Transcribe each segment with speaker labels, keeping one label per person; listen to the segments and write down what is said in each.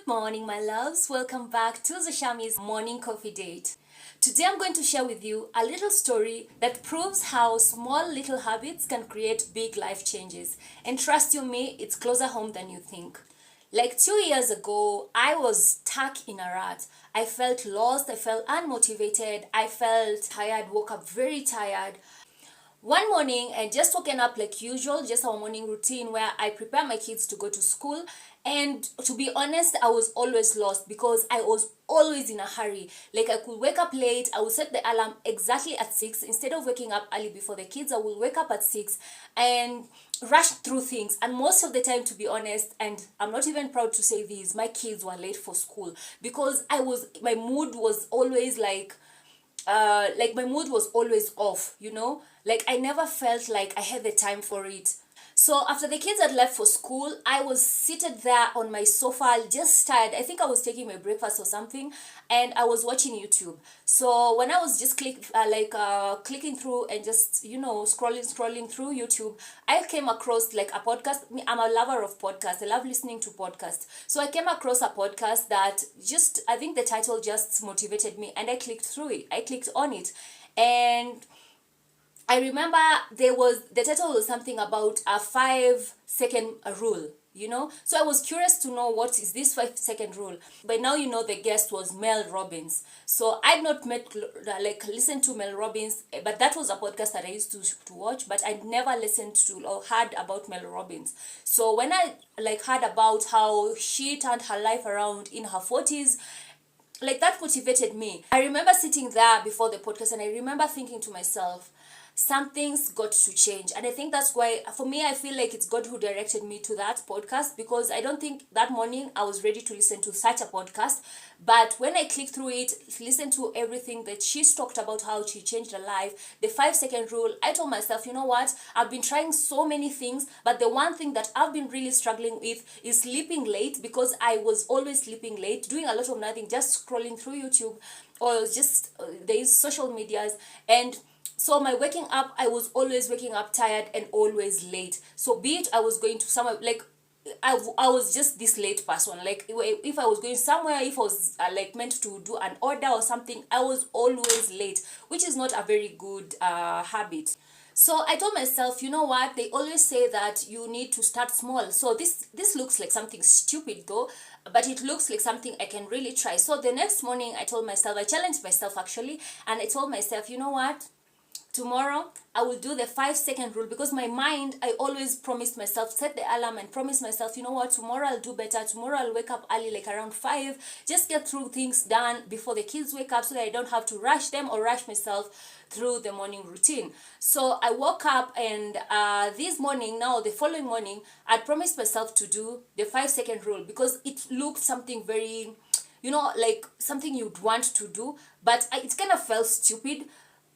Speaker 1: morning, my loves. Welcome back to Shami's morning coffee date. Today I'm going to share with you a little story that proves how small little habits can create big life changes. And trust you me, it's closer home than you think. Like 2 years ago, I was stuck in a rut. I felt lost, I felt unmotivated, I felt tired, woke up very tired. One morning, I just woken up like usual, just our morning routine where I prepare my kids to go to school. And to be honest, I was always lost because I was always in a hurry. Like I could wake up late, I would set the alarm exactly at 6. Instead of waking up early before the kids, I will wake up at 6 and rush through things. And most of the time, to be honest, and I'm not even proud to say this, my kids were late for school because my mood was always like my mood was always off, like I never felt like I had the time for it. So after the kids had left for school, I was seated there on my sofa, just tired. I think I was taking my breakfast or something, and I was watching YouTube. So when I was just clicking through and just scrolling through YouTube, I came across like a podcast. I'm a lover of podcasts. I love listening to podcasts. So I came across a podcast that I think the title just motivated me, and I clicked through it. I clicked on it, and I remember the title was something about a 5-second rule, So I was curious to know what is this 5-second rule. By now, the guest was Mel Robbins. So I'd not listened to Mel Robbins, but that was a podcast that I used to watch, but I'd never listened to or heard about Mel Robbins. So when I heard about how she turned her life around in her 40s, that motivated me. I remember sitting there before the podcast and I remember thinking to myself, something's got to change. And I think that's why, for me, I feel like it's God who directed me to that podcast, because I don't think that morning I was ready to listen to such a podcast. But when I clicked through it, listened to everything that she's talked about, how she changed her life, the 5-second rule, I told myself, you know what, I've been trying so many things, but the one thing that I've been really struggling with is sleeping late, because I was always sleeping late, doing a lot of nothing, just scrolling through YouTube or just these social medias. And so my waking up, I was always waking up tired and always late. So be it I was going to somewhere, I was just this late person. Like if I was going somewhere, if I was meant to do an order or something, I was always late, which is not a very good habit. So I told myself, you know what, they always say that you need to start small. So this looks like something stupid though, but it looks like something I can really try. So the next morning I challenged myself actually, and I told myself, you know what, tomorrow I will do the 5-second rule, because my mind, I always promised myself, set the alarm and promise myself, you know what, tomorrow I'll do better. Tomorrow I'll wake up early, like around 5, just get through things done before the kids wake up so that I don't have to rush them or rush myself through the morning routine. So I woke up, and the following morning, I promised myself to do the 5-second rule, because it looked something very, like something you'd want to do, but it kind of felt stupid.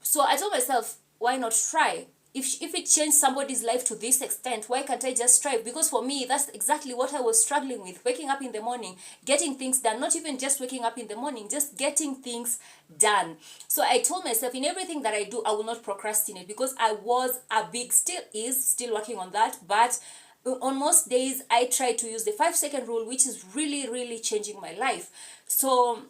Speaker 1: So I told myself, why not try? If it changed somebody's life to this extent, why can't I just try? Because for me, that's exactly what I was struggling with. Waking up in the morning, getting things done. Not even just waking up in the morning, just getting things done. So I told myself, in everything that I do, I will not procrastinate, because I was still working on that. But on most days, I try to use the 5-second rule, which is really, really changing my life. So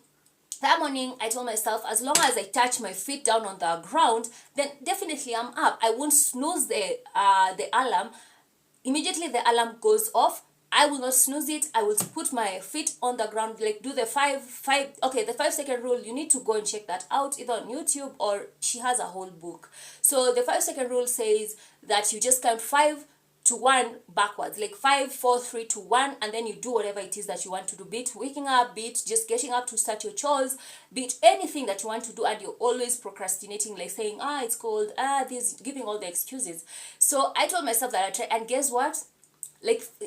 Speaker 1: that morning, I told myself, as long as I touch my feet down on the ground, then definitely I'm up. I won't snooze the alarm. Immediately the alarm goes off, I will not snooze it. I will put my feet on the ground, do the 5-second rule. You need to go and check that out either on YouTube, or she has a whole book. So the 5-second rule says that you just count 5 to 1 backwards, like 5, 4, 3, 2, 1, and then you do whatever it is that you want to do, be it waking up, be it just getting up to start your chores, be it anything that you want to do, and you're always procrastinating, like saying, it's cold, this, giving all the excuses. So I told myself that I tried, and guess what?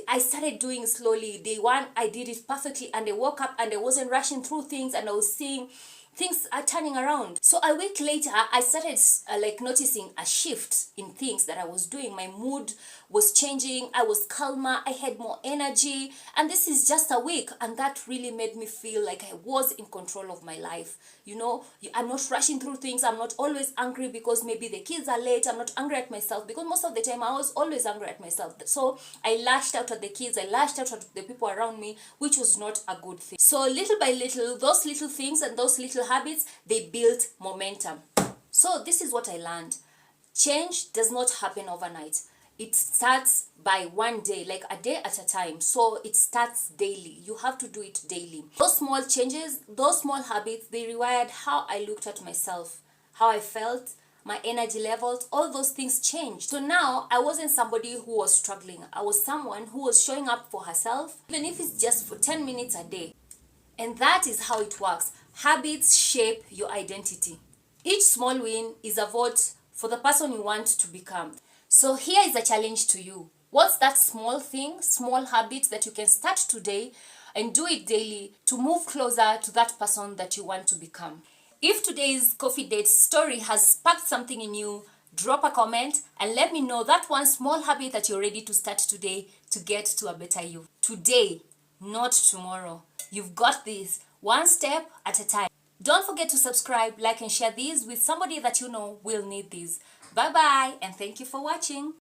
Speaker 1: I started doing slowly. Day 1, I did it perfectly, and I woke up and I wasn't rushing through things, and I was seeing things are turning around. So a week later, I started like noticing a shift in things that I was doing. My mood was changing. I was calmer. I had more energy. And this is just a week. And that really made me feel like I was in control of my life. You know, I'm not rushing through things. I'm not always angry because maybe the kids are late. I'm not angry at myself because most of the time I was always angry at myself. So I lashed out at the kids. I lashed out at the people around me, which was not a good thing. So little by little, those little things and those little habits, they built momentum. So this is what I learned. Change does not happen overnight. It starts by one day, like a day at a time. So it starts daily. You have to do it daily. Those small changes, those small habits, they rewired how I looked at myself, how I felt, my energy levels, all those things changed. So now I wasn't somebody who was struggling. I was someone who was showing up for herself, even if it's just for 10 minutes a day. And that is how it works. Habits shape your identity. Each small win is a vote for the person you want to become. So here is a challenge to you. What's that small thing, small habit that you can start today and do it daily to move closer to that person that you want to become? If today's coffee date story has sparked something in you, drop a comment and let me know that one small habit that you're ready to start today to get to a better you. Today, not tomorrow. You've got this, one step at a time. Don't forget to subscribe, like and share these with somebody that you know will need these. Bye bye and thank you for watching.